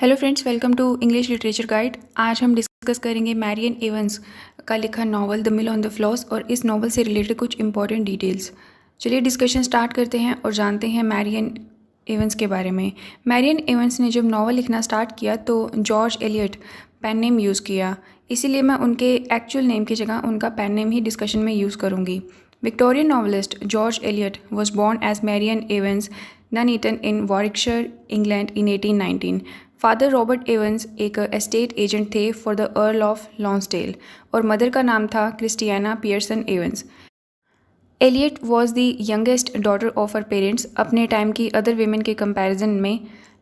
Hello friends, welcome to English literature guide. आज हम discuss करेंगे मैरियन एवंस का लिखा novel the mill on the floss और इस नावल से रिलेटेड कुछ इंपॉर्टेंट डिटेल्स। चलिए डिस्कशन स्टार्ट करते हैं और जानते हैं मैरियन एवंस के बारे में। मैरियन एवंस ने जब नावल लिखना स्टार्ट किया तो George Eliot pen name use किया, इसीलिए मैं उनके एक्चुअल नेम की जगह उनका पेन नेम ही डिस्कशन में यूज़ करूँगी। Victorian novelist George Eliot was born as Marian Evans Nuneaton in Warwickshire, England in 1819। Father Robert Evans एक एस्टेट एजेंट थे for the Earl of Lonsdale और मदर का नाम था Christiana Pearson Evans. Eliot was the youngest daughter of her parents. अपने time की other women के comparison में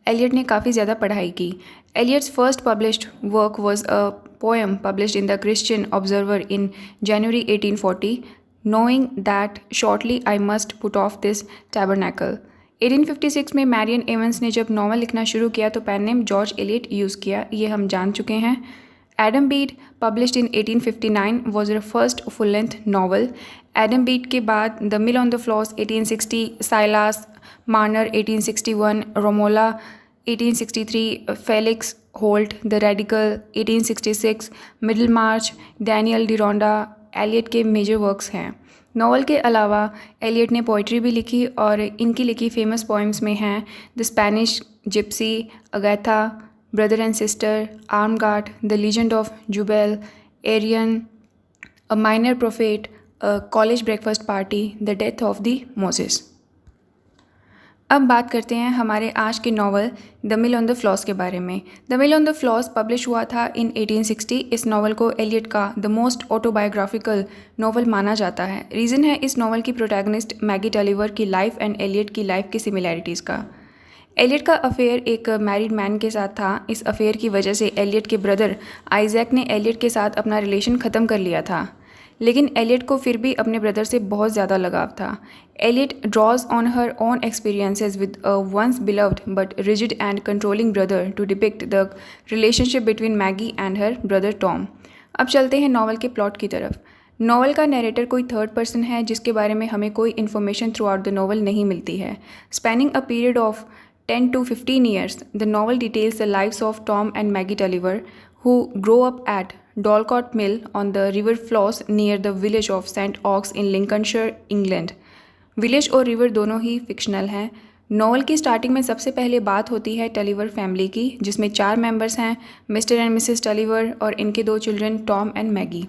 एलियट ने काफ़ी ज़्यादा पढ़ाई की। Eliot's first published work was a poem published in the Christian observer in January 1840, knowing that shortly I must put off this tabernacle। 1856 में मैरियन एवंस ने जब नावल लिखना शुरू किया तो pen name George Eliot use किया, ये हम जान चुके हैं। Adam Bede published in 1859 was the first full length novel. Adam Bede के बाद the mill on the Floss 1860, Silas Marner 1861, Romola 1863, Felix Holt the Radical 1866, Middlemarch, Daniel Deronda Eliot के major works हैं। Novel के अलावा Elliott ने poetry भी लिखी और इनकी लिखी फेमस पोइम्स में हैं the Spanish Gypsy, Agatha, Brother and Sister, Armgart, the Legend of Jubal, Arion, a Minor Prophet, a College Breakfast Party, the Death of द मोसेस। अब बात करते हैं हमारे आज के novel the mill on the Floss के बारे में। The mill on the Floss publish हुआ था इन 1860। इस नावल को एलियट का द मोस्ट ऑटोबायोग्राफिकल नावल माना जाता है। रीज़न है इस नावल की प्रोटैगनिस्ट मैगी टलीवर की लाइफ एंड एलियट की लाइफ की सिमिलैरिटीज़ का। एलियट का अफेयर एक मैरिड मैन के साथ था। इस अफेयर की वजह से एलियट के ब्रदर आइजैक ने एलियट के साथ अपना रिलेशन ख़त्म कर लिया था, लेकिन एलियट को फिर भी अपने ब्रदर से बहुत ज़्यादा लगाव था। Eliot draws on her own experiences with a once beloved but rigid and controlling brother to depict the relationship between Maggie and her brother Tom. अब चलते हैं नावल के प्लॉट की तरफ। नावल का नरेटर कोई थर्ड पर्सन है जिसके बारे में हमें कोई information through out the novel नहीं मिलती है। Spanning a period of 10 to 15 years, the novel details the lives of Tom and Maggie Tulliver, who grow up at Dorlcote Mill on the River Floss near the village of St. Ox in Lincolnshire, England। Village और river दोनों ही fictional हैं। Novel की starting में सबसे पहले बात होती है टलीवर फैमिली की, जिसमें 4 मेंबर्स हैं, मिस्टर एंड मिसेस टलीवर और इनके 2 children Tom and Maggie.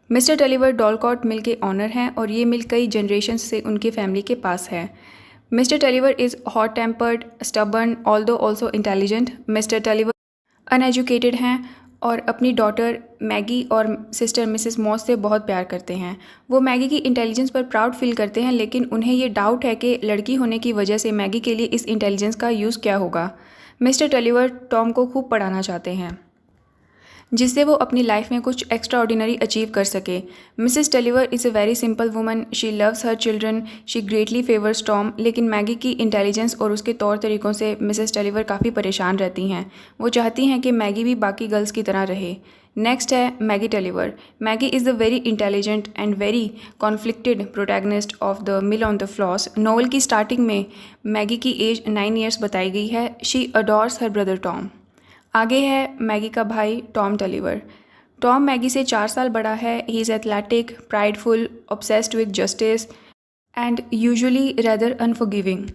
Mister Tulliver Dorlcote Mill के ऑनर हैं और ये मिल कई जनरेशन से उनकी फैमिली के पास है। Mr. Tulliver is hot-tempered, stubborn, although also intelligent। Mr. Tulliver uneducated हैं और अपनी डॉटर मैगी और सिस्टर मिसेस मॉस से बहुत प्यार करते हैं। वो मैगी की इंटेलिजेंस पर प्राउड फील करते हैं, लेकिन उन्हें ये डाउट है कि लड़की होने की वजह से मैगी के लिए इस इंटेलिजेंस का यूज़ क्या होगा। मिस्टर टलीवर टॉम को खूब पढ़ाना चाहते हैं जिससे वो अपनी लाइफ में कुछ एक्स्ट्रा ऑर्डिनरी अचीव कर सके। Mrs Tulliver is a very simple woman, she loves her children, she greatly favours Tom. लेकिन मैगी की इंटेलिजेंस और उसके तौर तरीक़ों से मिसेस टलीवर काफ़ी परेशान रहती हैं। वो चाहती हैं कि मैगी भी बाकी गर्ल्स की तरह रहे। नेक्स्ट है Maggie Tulliver. Maggie is the very intelligent and very conflicted protagonist of the mill on the Floss. Novel की स्टार्टिंग में मैगी की एज 9 ईयर्स बताई गई है। She adores her brother Tom. आगे है मैगी का भाई टॉम टलीवर। टॉम मैगी से 4 साल बड़ा है। He is athletic, prideful, obsessed with justice and usually rather unforgiving.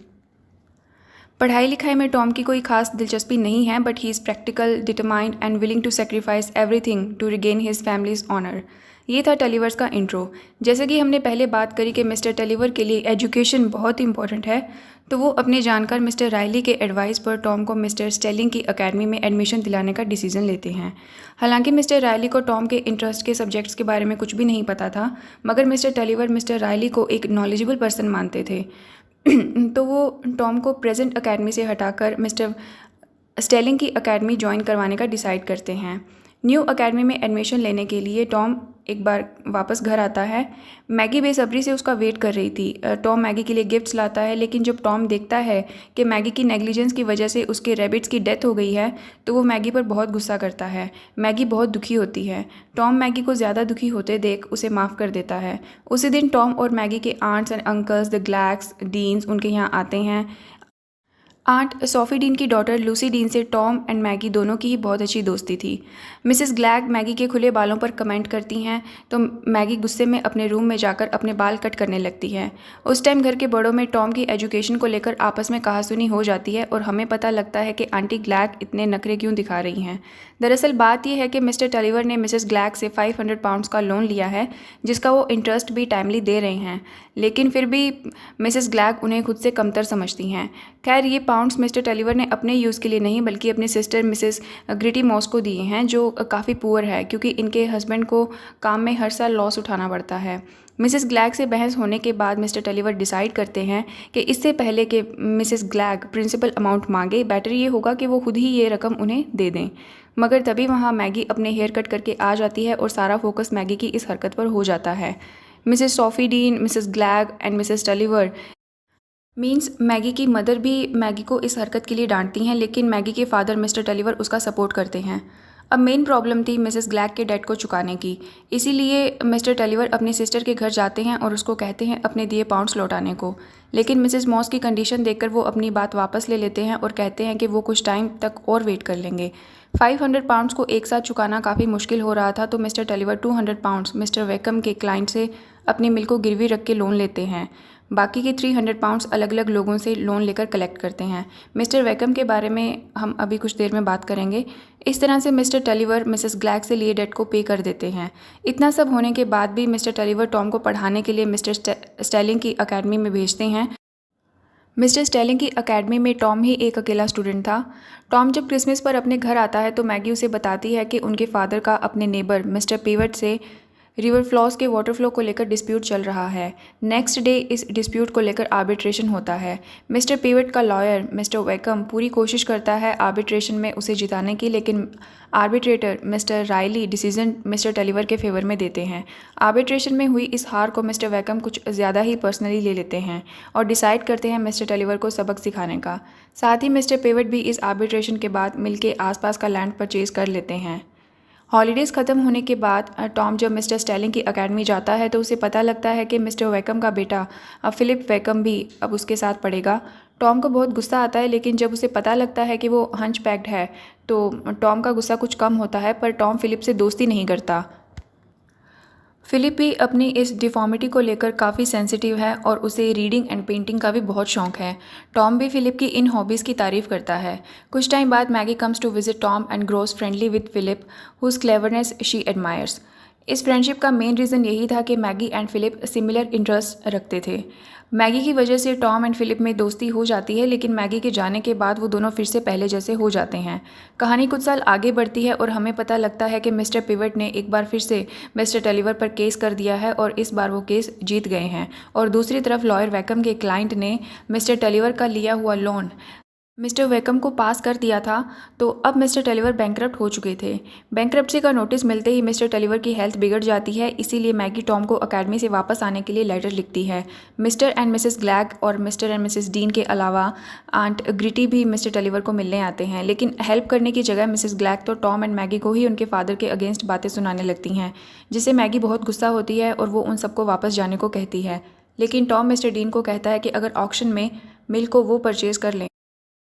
पढ़ाई लिखाई में टॉम की कोई खास दिलचस्पी नहीं है, but he is practical, determined and willing to sacrifice everything to regain his family's honour. ये था टलीवर्स का इंट्रो। जैसे कि हमने पहले बात करी कि मिस्टर टलीवर के लिए एजुकेशन बहुत इंपॉर्टेंट है, तो वो अपने जानकार मिस्टर रायली के एडवाइस पर टॉम को मिस्टर स्टेलिंग की अकेडमी में एडमिशन दिलाने का डिसीजन लेते हैं। हालांकि मिस्टर रायली को टॉम के इंटरेस्ट के सब्जेक्ट्स के बारे में कुछ भी नहीं पता था, मगर मिस्टर टलीवर मिस्टर रायली को एक नॉलेजेबल पर्सन मानते थे। तो वो टॉम को प्रेजेंट अकेडमी से हटाकर मिस्टर स्टेलिंग की अकेडमी ज्वाइन करवाने का डिसाइड करते हैं। न्यू अकेडमी में एडमिशन लेने के लिए टॉम एक बार वापस घर आता है। मैगी बेसब्री से उसका वेट कर रही थी। टॉम मैगी के लिए गिफ्ट्स लाता है, लेकिन जब टॉम देखता है कि मैगी की नेग्लिजेंस की वजह से उसके रैबिट्स की डेथ हो गई है, तो वो मैगी पर बहुत गुस्सा करता है। मैगी बहुत दुखी होती है। टॉम मैगी को ज़्यादा दुखी होते देख उसे माफ़ कर देता है। उसी दिन टॉम और मैगी के aunts and uncles the Gleggs Deans उनके यहाँ आते हैं। आंट सोफ़ी डीन की डॉटर लूसी डीन से टॉम एंड मैगी दोनों की ही बहुत अच्छी दोस्ती थी। मिसेस ग्लैग मैगी के खुले बालों पर कमेंट करती हैं तो मैगी गुस्से में अपने रूम में जाकर अपने बाल कट करने लगती है। उस टाइम घर के बड़ों में टॉम की एजुकेशन को लेकर आपस में कहासुनी हो जाती है और हमें पता लगता है कि आंटी ग्लैग इतने नखरे क्यों दिखा रही हैं। दरअसल बात यह है कि मिस्टर टलीवर ने मिसेस ग्लैग से 500 पाउंड्स का लोन लिया है, जिसका वो इंटरेस्ट भी टाइमली दे रहे हैं, लेकिन फिर भी मिसेस ग्लैग उन्हें खुद से कमतर समझती हैं। खैर, ये पाउंड्स मिस्टर टलीवर ने अपने यूज़ के लिए नहीं बल्कि अपनी सिस्टर मिसेस ग्रिटी मॉस को दिए हैं, जो काफ़ी पुअर है क्योंकि इनके हस्बैंड को काम में हर साल लॉस उठाना पड़ता है। मिसेस ग्लैग से बहस होने के बाद मिस्टर टलीवर डिसाइड करते हैं कि इससे पहले कि मिसेस ग्लैग प्रिंसिपल अमाउंट मांगे, बेटर ये होगा कि वो खुद ही ये रकम उन्हें दे दें। मगर तभी वहाँ मैगी अपने हेयर कट करके आ जाती है और सारा फोकस मैगी की इस हरकत पर हो जाता है। Mrs Sophy Deane, Mrs Glegg and Mrs Tulliver means Maggie की मदर भी मैगी को इस हरकत के लिए डांटती हैं, लेकिन मैगी के फादर मिस्टर टलीवर उसका सपोर्ट करते हैं। अब मेन प्रॉब्लम थी मिसेस ग्लैग के डेट को चुकाने की, इसीलिए मिस्टर टलीवर अपनी सिस्टर के घर जाते हैं और उसको कहते हैं अपने दिए पाउंड्स लौटाने को। लेकिन मिसेस मॉस की कंडीशन देखकर वो अपनी बात वापस ले लेते हैं और कहते हैं कि वो कुछ टाइम तक और वेट कर लेंगे। 500 पाउंड्स को एक साथ चुकाना काफ़ी मुश्किल हो रहा था, तो मिस्टर टलीवर 200 पाउंड्स मिस्टर वेकम के क्लाइंट से अपनी मिल को गिरवी रख के लोन लेते हैं। बाकी के 300 पाउंड्स अलग अलग लोगों से लोन लेकर कलेक्ट करते हैं। मिस्टर वेकम के बारे में हम अभी कुछ देर में बात करेंगे। इस तरह से मिस्टर टलीवर मिसेस ग्लैग से लिए डेट को पे कर देते हैं। इतना सब होने के बाद भी मिस्टर टलीवर टॉम को पढ़ाने के लिए मिस्टर स्टेलिंग की अकेडमी में भेजते हैं। मिस्टर स्टेलिंग की अकेडमी में टॉम ही एक अकेला स्टूडेंट था। टॉम जब क्रिसमस पर अपने घर आता है तो मैगी उसे बताती है कि उनके फादर का अपने नेबर मिस्टर पेवट से रिवर फ्लॉस के वाटर फ्लो को लेकर डिस्प्यूट चल रहा है। नेक्स्ट डे इस डिस्प्यूट को लेकर आर्बिट्रेशन होता है। मिस्टर पेवट का लॉयर मिस्टर वेकम पूरी कोशिश करता है आर्बिट्रेशन में उसे जिताने की, लेकिन arbitrator Mister Riley decision Mister Tulliver के फेवर में देते हैं। आर्बिट्रेशन में हुई इस हार को मिस्टर वेकम कुछ ज़्यादा ही पर्सनली ले लेते हैं और डिसाइड करते हैं मिस्टर टलीवर को सबक सिखाने का। साथ ही मिस्टर पेवट भी इस आर्बिट्रेशन के बाद मिलके आसपास का लैंड परचेज कर लेते हैं। हॉलीडेज़ ख़त्म होने के बाद टॉम जब मिस्टर स्टेलिंग की अकेडमी जाता है तो उसे पता लगता है कि मिस्टर वेकम का बेटा फिलिप वेकम भी अब उसके साथ पढ़ेगा। टॉम को बहुत गुस्सा आता है, लेकिन जब उसे पता लगता है कि वो हंच पैक्ड है तो टॉम का गुस्सा कुछ कम होता है, पर टॉम फिलिप से दोस्ती नहीं करता। फिलिप भी अपनी इस डिफॉर्मिटी को लेकर काफ़ी सेंसिटिव है और उसे रीडिंग एंड पेंटिंग का भी बहुत शौक है। टॉम भी फिलिप की इन हॉबीज़ की तारीफ़ करता है। कुछ टाइम बाद Maggie comes to visit Tom and grows friendly with Philip whose cleverness she admires. इस फ्रेंडशिप का मेन रीज़न यही था कि Maggie and Philip similar interest रखते थे। मैगी की वजह से टॉम एंड फिलिप में दोस्ती हो जाती है, लेकिन मैगी के जाने के बाद वो दोनों फिर से पहले जैसे हो जाते हैं। कहानी कुछ साल आगे बढ़ती है और हमें पता लगता है कि मिस्टर पिवट ने एक बार फिर से मिस्टर टलीवर पर केस कर दिया है और इस बार वो केस जीत गए हैं। और दूसरी तरफ लॉयर वेकम के क्लाइंट ने मिस्टर टलीवर का लिया हुआ लोन मिस्टर वेकम को पास कर दिया था, तो अब मिस्टर टलीवर बैंकरप्ट हो चुके थे। बैंकरप्सी का नोटिस मिलते ही मिस्टर टलीवर की हेल्थ बिगड़ जाती है, इसीलिए मैगी टॉम को अकेडमी से वापस आने के लिए लेटर लिखती है। मिस्टर एंड मिसेस ग्लैग और मिस्टर एंड मिसेस डीन के अलावा आंट ग्रिटी भी मिस्टर टलीवर को मिलने आते हैं, लेकिन हेल्प करने की जगह मिसेस ग्लैग तो टॉम एंड मैगी को ही उनके फादर के अगेंस्ट बातें सुनाने लगती हैं, जिससे मैगी बहुत गुस्सा होती है और वो उन सबको वापस जाने को कहती है। लेकिन टॉम मिस्टर डीन को कहता है कि अगर ऑक्शन में मिल को वो परचेज़ कर लें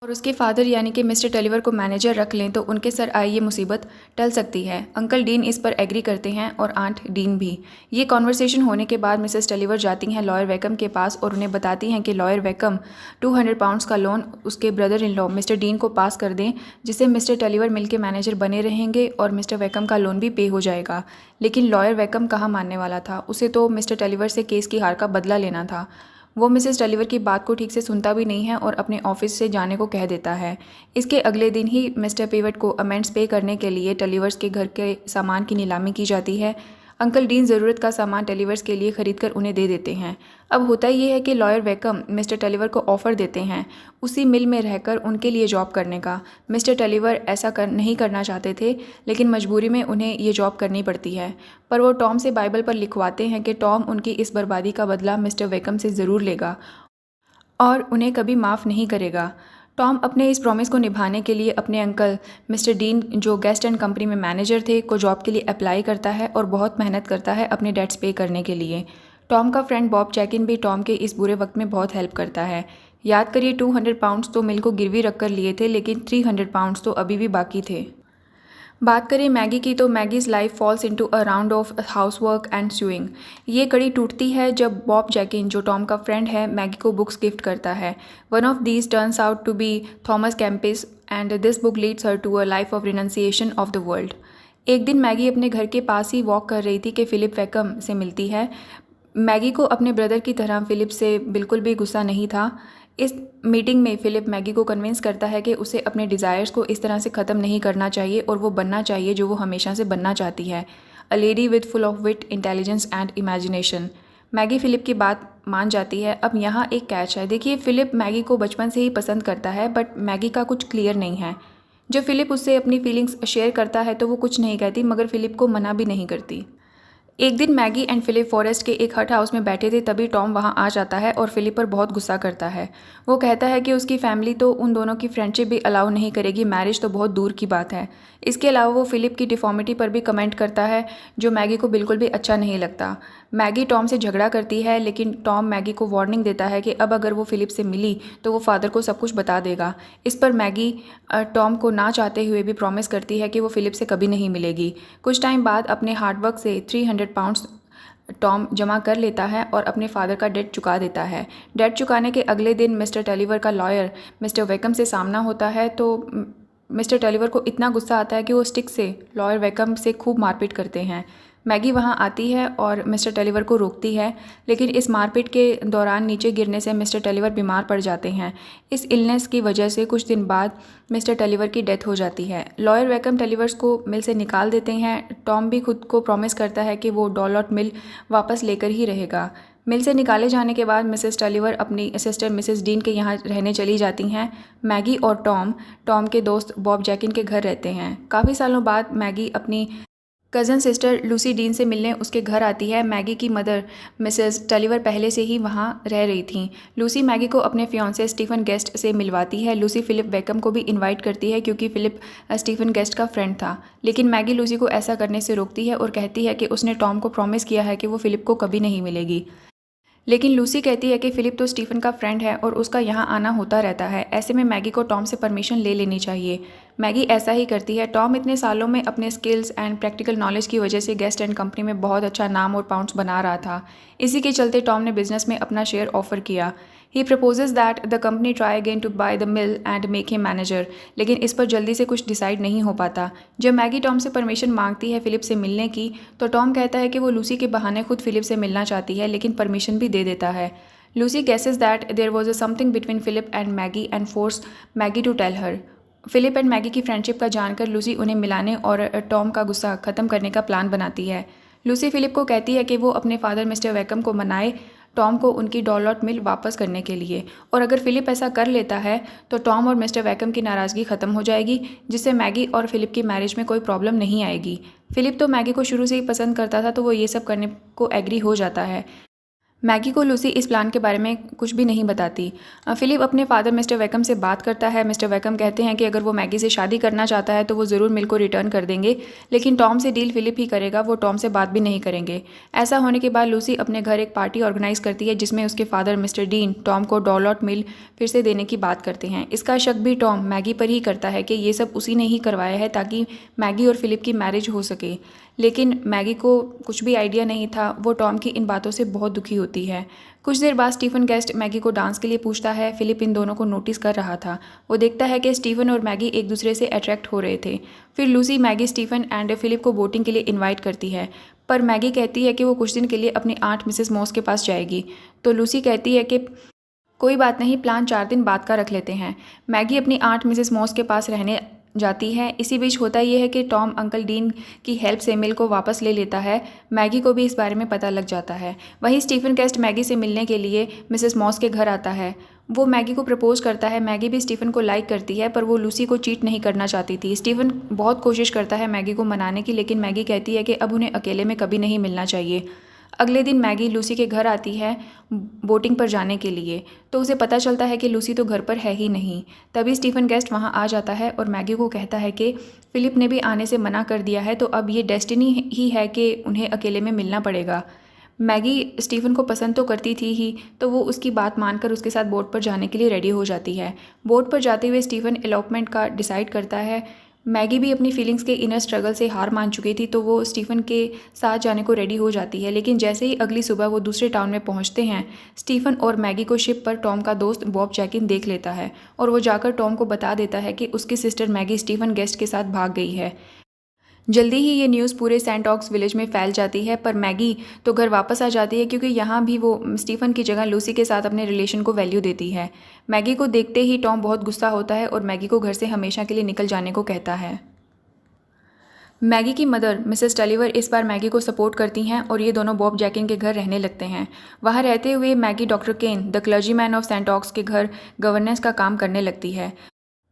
और उसके फादर यानी कि मिस्टर टलीवर को मैनेजर रख लें तो उनके सर आई ये मुसीबत टल सकती है। अंकल डीन इस पर एग्री करते हैं और आंट डीन भी। ये कॉन्वर्सेशन होने के बाद मिसेस टलीवर जाती हैं लॉयर वेकम के पास और उन्हें बताती हैं कि लॉयर वेकम 200 पाउंड्स का लोन उसके brother in law mister dean को पास कर दें, जिससे मिस्टर टलीवर मिल के मैनेजर बने रहेंगे और मिस्टर वेकम का लोन भी पे हो जाएगा। लेकिन लॉयर वेकम कहाँ मानने वाला था, उसे तो मिस्टर टलीवर से केस की हार का बदला लेना था। वो मिसेस टलीवर की बात को ठीक से सुनता भी नहीं है और अपने ऑफिस से जाने को कह देता है। इसके अगले दिन ही मिस्टर पेवट को अमेंड्स पे करने के लिए टलीवर्स के घर के सामान की नीलामी की जाती है। अंकल डीन ज़रूरत का सामान टलीवर्स के लिए ख़रीद कर उन्हें दे देते हैं। अब होता ये है कि लॉयर वेकम मिस्टर टलीवर को ऑफ़र देते हैं उसी मिल में रहकर उनके लिए जॉब करने का। मिस्टर टलीवर ऐसा नहीं करना चाहते थे, लेकिन मजबूरी में उन्हें ये जॉब करनी पड़ती है। पर वो टॉम से बाइबल पर लिखवाते हैं कि टॉम उनकी इस बर्बादी का बदला मिस्टर वेकम से ज़रूर लेगा और उन्हें कभी माफ़ नहीं करेगा। टॉम अपने इस प्रॉमिस को निभाने के लिए अपने अंकल मिस्टर डीन, जो गेस्ट एंड कंपनी में मैनेजर थे, को जॉब के लिए अप्लाई करता है और बहुत मेहनत करता है अपने डेट्स पे करने के लिए। टॉम का फ्रेंड बॉब चैकिन भी टॉम के इस बुरे वक्त में बहुत हेल्प करता है। याद करिए 200 पाउंड्स तो मिल को गिरवी रख कर लिए थे, लेकिन 300 पाउंड्स तो अभी भी बाकी थे। बात करें मैगी की तो Maggie's life falls into a round of housework and sewing. ये कड़ी टूटती है जब बॉब जैकिन, जो टॉम का फ्रेंड है, मैगी को बुक्स गिफ्ट करता है। One of these turns out to be Thomas Kempis and this book leads her to a life of renunciation of the world. एक दिन मैगी अपने घर के पास ही वॉक कर रही थी कि फ़िलिप वैकम से मिलती है। मैगी को अपने ब्रदर की तरह फ़िलिप से बिल्कुल भी गुस्सा नहीं था। इस मीटिंग में फ़िलिप मैगी को कन्विंस करता है कि उसे अपने डिज़ायर्स को इस तरह से ख़त्म नहीं करना चाहिए और वो बनना चाहिए जो वो हमेशा से बनना चाहती है, a lady with full of wit, intelligence and imagination. Maggie Philip की बात मान जाती है। अब यहाँ एक कैच है। देखिए, फ़िलिप मैगी को बचपन से ही पसंद करता है, बट मैगी का कुछ क्लियर नहीं है। जब फ़िलिप उससे अपनी फीलिंग्स शेयर करता है तो वो कुछ नहीं कहती, मगर फ़िलिप को मना भी नहीं करती। एक दिन मैगी एंड फ़िलिप फॉरेस्ट के एक हट हाउस में बैठे थे, तभी टॉम वहाँ आ जाता है और फ़िलिप पर बहुत गुस्सा करता है। वो कहता है कि उसकी फैमिली तो उन दोनों की फ्रेंडशिप भी अलाउ नहीं करेगी, मैरिज तो बहुत दूर की बात है। इसके अलावा वो फ़िलिप की डिफॉर्मिटी पर भी कमेंट करता है, जो मैगी को बिल्कुल भी अच्छा नहीं लगता। मैगी टॉम से झगड़ा करती है, लेकिन टॉम मैगी को वार्निंग देता है कि अब अगर वो फ़िलिप से मिली तो वो फादर को सब कुछ बता देगा। इस पर मैगी टॉम को ना चाहते हुए भी प्रॉमिस करती है कि वो फ़िलिप से कभी नहीं मिलेगी। कुछ टाइम बाद अपने हार्डवर्क से 300 पाउंड्स टॉम जमा कर लेता है और अपने फादर का डेट चुका देता है। डेट चुकाने के अगले दिन मिस्टर टलीवर का लॉयर मिस्टर वेकम से सामना होता है, तो मिस्टर टलीवर को इतना गुस्सा आता है कि वो स्टिक से लॉयर वेकम से खूब मारपीट करते हैं। मैगी वहाँ आती है और मिस्टर टलीवर को रोकती है, लेकिन इस मारपीट के दौरान नीचे गिरने से मिस्टर टलीवर बीमार पड़ जाते हैं। इस इलनेस की वजह से कुछ दिन बाद मिस्टर टलीवर की डेथ हो जाती है। लॉयर वेकम टलीवर्स को मिल से निकाल देते हैं। टॉम भी खुद को प्रॉमिस करता है कि वो डॉलॉट मिल वापस लेकर ही रहेगा। मिल से निकाले जाने के बाद मिसेस टलीवर अपनी सिस्टर मिसेस डीन के यहाँ रहने चली जाती हैं। मैगी और टॉम के दोस्त बॉब जैकिन के घर रहते हैं। काफ़ी सालों बाद मैगी अपनी कज़न सिस्टर लूसी डीन से मिलने उसके घर आती है। मैगी की मदर मिसेस टलीवर पहले से ही वहाँ रह रही थीं। लूसी मैगी को अपने फियांसे स्टीफन गेस्ट से मिलवाती है। लूसी फ़िलिप वेकम को भी इनवाइट करती है, क्योंकि फ़िलिप स्टीफन गेस्ट का फ्रेंड था, लेकिन मैगी लूसी को ऐसा करने से रोकती है और कहती है कि उसने टॉम को प्रॉमिस किया है कि वो फ़िलिप को कभी नहीं मिलेगी। लेकिन लूसी कहती है कि फ़िलिप तो स्टीफन का फ्रेंड है और उसका यहाँ आना होता रहता है, ऐसे में मैगी को टॉम से परमिशन ले लेनी चाहिए। मैगी ऐसा ही करती है। टॉम इतने सालों में अपने स्किल्स एंड प्रैक्टिकल नॉलेज की वजह से गेस्ट एंड कंपनी में बहुत अच्छा नाम और पाउंड्स बना रहा था। इसी के चलते टॉम ने बिजनेस में अपना शेयर ऑफर किया। He proposes that the company try again to buy the mill and make him manager, लेकिन इस पर जल्दी से कुछ डिसाइड नहीं हो पाता। जब मैगी टॉम से परमिशन मांगती है फ़िलिप से मिलने की, तो टॉम कहता है कि वो लूसी के बहाने खुद फ़िलिप से मिलना चाहती है, लेकिन परमिशन भी दे देता है। Lucy guesses that there was a something between Philip and Maggie and forced Maggie to tell her. Philip and Maggie की फ्रेंडशिप का जानकर लूसी उन्हें मिलाने और टॉम का गुस्सा ख़त्म करने का प्लान बनाती है। लूसी फ़िलिप को कहती है कि वो अपने फादर मिस्टर वेकम को मनाए टॉम को उनकी डॉलॉट मिल वापस करने के लिए, और अगर फ़िलिप ऐसा कर लेता है तो टॉम और मिस्टर वेकम की नाराज़गी ख़त्म हो जाएगी, जिससे मैगी और फ़िलिप की मैरिज में कोई प्रॉब्लम नहीं आएगी। फ़िलिप तो मैगी को शुरू से ही पसंद करता था, तो वो ये सब करने को एग्री हो जाता है। मैगी को लूसी इस प्लान के बारे में कुछ भी नहीं बताती। फ़िलिप अपने फादर मिस्टर वेकम से बात करता है। मिस्टर वेकम कहते हैं कि अगर वो मैगी से शादी करना चाहता है तो वो ज़रूर मिल को रिटर्न कर देंगे, लेकिन टॉम से डील फ़िलिप ही करेगा, वो टॉम से बात भी नहीं करेंगे। ऐसा होने के बाद लूसी अपने घर एक पार्टी ऑर्गेनाइज़ करती है, जिसमें उसके फादर मिस्टर डीन टॉम को डॉलॉट मिल फिर से देने की बात करते हैं। इसका शक भी टॉम मैगी पर ही करता है कि ये सब उसी ने ही करवाया है ताकि मैगी और फ़िलिप की मैरिज हो सके, लेकिन मैगी को कुछ भी आइडिया नहीं था। वो टॉम की इन बातों से बहुत दुखी होती है। कुछ देर बाद स्टीफन गेस्ट मैगी को डांस के लिए पूछता है। फ़िलिप इन दोनों को नोटिस कर रहा था। वो देखता है कि स्टीफन और मैगी एक दूसरे से अट्रैक्ट हो रहे थे। फिर Lucy Maggie, Stephen and Philip को बोटिंग के लिए इनवाइट करती है, पर मैगी कहती है कि वो कुछ दिन के लिए अपनी आंट मिसेस मॉस के पास जाएगी। तो लूसी कहती है कि कोई बात नहीं, प्लान 4 दिन बाद का रख लेते हैं। मैगी अपनी आंट मिसेस मॉस के पास रहने जाती है। इसी बीच होता यह है कि टॉम अंकल डीन की हेल्प से मिल को वापस ले लेता है। मैगी को भी इस बारे में पता लग जाता है। वहीं स्टीफन गेस्ट मैगी से मिलने के लिए मिसेस मॉस के घर आता है। वो मैगी को प्रपोज करता है। मैगी भी स्टीफन को लाइक करती है, पर वो लूसी को चीट नहीं करना चाहती थी। स्टीफन बहुत कोशिश करता है मैगी को मनाने की, लेकिन मैगी कहती है कि अब उन्हें अकेले में कभी नहीं मिलना चाहिए। अगले दिन मैगी लूसी के घर आती है बोटिंग पर जाने के लिए, तो उसे पता चलता है कि लूसी तो घर पर है ही नहीं। तभी स्टीफन गेस्ट वहां आ जाता है और मैगी को कहता है कि फ़िलिप ने भी आने से मना कर दिया है, तो अब ये डेस्टिनी ही है कि उन्हें अकेले में मिलना पड़ेगा। मैगी स्टीफ़न को पसंद तो करती थी ही, तो वो उसकी बात मानकर उसके साथ बोट पर जाने के लिए रेडी हो जाती है। बोट पर जाते हुए स्टीफ़न एलॉपमेंट का डिसाइड करता है। मैगी भी अपनी फीलिंग्स के इनर स्ट्रगल से हार मान चुकी थी, तो वो स्टीफ़न के साथ जाने को रेडी हो जाती है। लेकिन जैसे ही अगली सुबह वो दूसरे टाउन में पहुंचते हैं, स्टीफ़न और मैगी को शिप पर टॉम का दोस्त बॉब जैकिन देख लेता है और वो जाकर टॉम को बता देता है कि उसकी सिस्टर मैगी स्टीफ़न गेस्ट के साथ भाग गई है। जल्दी ही ये न्यूज़ पूरे सैंटॉक्स विलेज में फैल जाती है, पर मैगी तो घर वापस आ जाती है क्योंकि यहाँ भी वो स्टीफ़न की जगह लूसी के साथ अपने रिलेशन को वैल्यू देती है। मैगी को देखते ही टॉम बहुत गुस्सा होता है और मैगी को घर से हमेशा के लिए निकल जाने को कहता है। मैगी की मदर मिसेस टलीवर इस बार मैगी को सपोर्ट करती हैं और ये दोनों बॉब जैकिन के घर रहने लगते हैं। वहाँ रहते हुए Maggie doctor Kenn the clergyman of St Ogg's के घर गवर्नेंस का काम करने लगती है।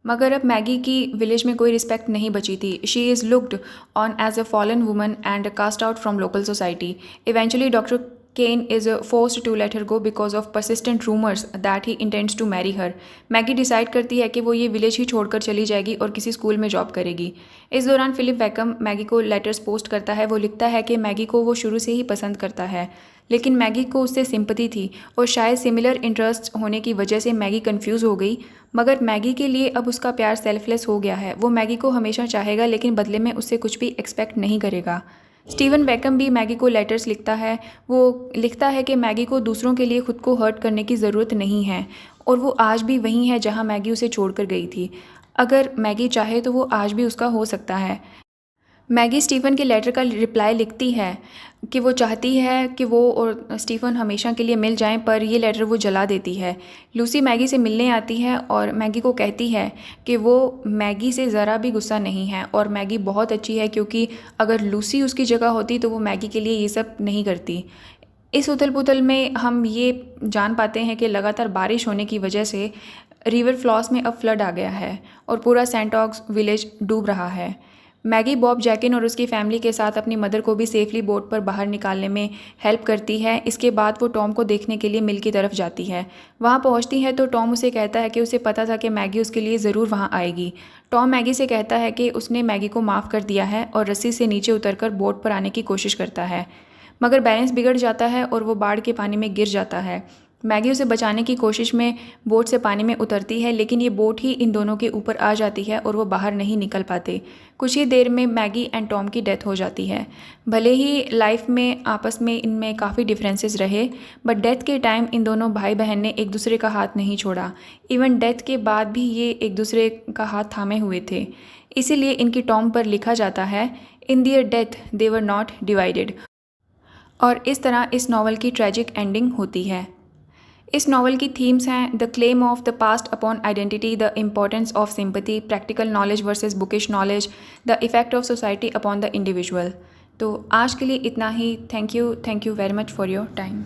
मगर अब मैगी की विलेज में कोई रिस्पेक्ट नहीं बची थी। She is looked on as a fallen woman and cast out from local society. Eventually doctor Kenn is forced to let her go because of persistent rumours that he intends to marry her. Maggie decide करती है कि वो ये village ही छोड़कर चली जाएगी और किसी स्कूल में जॉब करेगी। इस दौरान फिलिप वैकम मैगी को लेटर्स पोस्ट करता है। वो लिखता है कि मैगी को वो शुरू से ही पसंद करता है, लेकिन मैगी को उससे सिंपैथी थी और शायद सिमिलर इंटरेस्ट होने की वजह से मैगी कंफ्यूज हो गई। मगर मैगी के लिए अब उसका प्यार सेल्फलेस हो गया है। वो मैगी को हमेशा चाहेगा लेकिन बदले में उससे कुछ भी एक्सपेक्ट नहीं करेगा। स्टीवन वैकम भी मैगी को लेटर्स लिखता है। वो लिखता है कि मैगी को दूसरों के लिए खुद को हर्ट करने की ज़रूरत नहीं है और वो आज भी वहीं है जहां मैगी उसे छोड़कर गई थी। अगर मैगी चाहे तो वो आज भी उसका हो सकता है। मैगी स्टीफ़न के लेटर का रिप्लाई लिखती है कि वो चाहती है कि वो और स्टीफ़न हमेशा के लिए मिल जाएं, पर ये लेटर वो जला देती है। लूसी मैगी से मिलने आती है और मैगी को कहती है कि वो मैगी से ज़रा भी गुस्सा नहीं है और मैगी बहुत अच्छी है, क्योंकि अगर लूसी उसकी जगह होती तो वो मैगी के लिए ये सब नहीं करती। इस उथल पुथल में हम ये जान पाते हैं कि लगातार बारिश होने की वजह से रिवर फ्लॉस में अब फ्लड आ गया है और पूरा सैंटॉक्स विलेज डूब रहा है। मैगी बॉब जैकिन और उसकी फैमिली के साथ अपनी मदर को भी सेफली बोट पर बाहर निकालने में हेल्प करती है। इसके बाद वो टॉम को देखने के लिए मिल की तरफ जाती है। वहाँ पहुँचती है तो टॉम उसे कहता है कि उसे पता था कि मैगी उसके लिए ज़रूर वहाँ आएगी। टॉम मैगी से कहता है कि उसने मैगी को माफ़ कर दिया है और रस्सी से नीचे उतरकर बोट पर आने की कोशिश करता है, मगर बैलेंस बिगड़ जाता है और वो बाढ़ के पानी में गिर जाता है। मैगी उसे बचाने की कोशिश में बोट से पानी में उतरती है, लेकिन ये बोट ही इन दोनों के ऊपर आ जाती है और वो बाहर नहीं निकल पाते। कुछ ही देर में मैगी एंड टॉम की डेथ हो जाती है। भले ही लाइफ में आपस में इनमें काफ़ी डिफरेंसेस रहे, बट डेथ के टाइम इन दोनों भाई बहन ने एक दूसरे का हाथ नहीं छोड़ा। इवन डेथ के बाद भी ये एक दूसरे का हाथ थामे हुए थे। इसीलिए इनकी टॉम पर लिखा जाता है, in their death they were not divided. और इस तरह इस नावल की ट्रेजिक एंडिंग होती है। इस नावल की थीम्स हैं the claim of the past upon identity, the importance of sympathy, practical knowledge versus bookish knowledge, the effect of society upon the individual. तो आज के लिए इतना ही। Thank you very much for your time.